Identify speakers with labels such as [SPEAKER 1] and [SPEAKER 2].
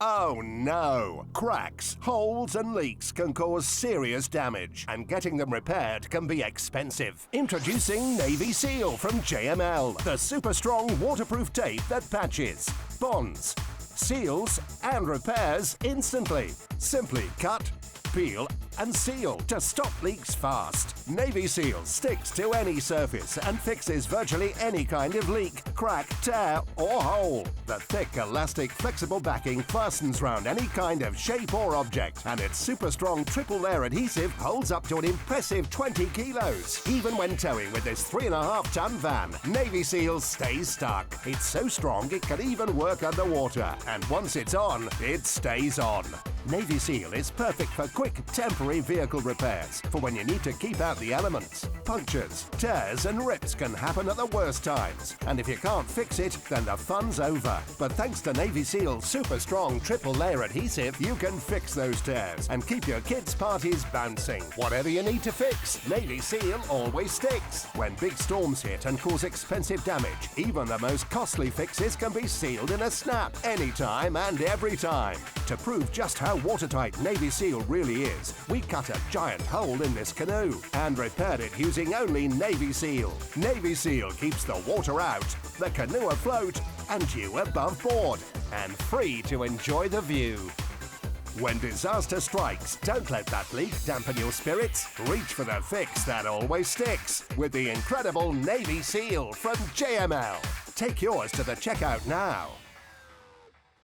[SPEAKER 1] Oh no! Cracks, holes and leaks can cause serious damage, and getting them repaired can be expensive. Introducing Navy Seal from JML, the super strong waterproof tape that patches, bonds, seals and repairs instantly. Simply cut, peel and seal to stop leaks fast. Navy Seal sticks to any surface and fixes virtually any kind of leak, crack, tear or hole. The thick, elastic, flexible backing fastens round any kind of shape or object, and its super strong triple layer adhesive holds up to an impressive 20 kilos. Even when towing with this 3.5-ton van, Navy Seal stays stuck. It's so strong it can even work underwater, and once it's on, it stays on. Navy Seal is perfect for quick, temporary vehicle repairs, for when you need to keep out the elements. Punctures, tears and rips can happen at the worst times, and if you can't fix it, then the fun's over. But thanks to Navy Seal's super strong triple layer adhesive, you can fix those tears and keep your kids' parties bouncing. Whatever you need to fix, Navy Seal always sticks. When big storms hit and cause expensive damage, even the most costly fixes can be sealed in a snap, anytime and every time. To prove just how watertight Navy Seal really is, we cut a giant hole in this canoe and repaired it using only Navy Seal. Navy Seal keeps the water out, the canoe afloat, and you above board and free to enjoy the view. When disaster strikes, don't let that leak dampen your spirits. Reach for the fix that always sticks with the incredible Navy Seal from JML. Take yours to the checkout now.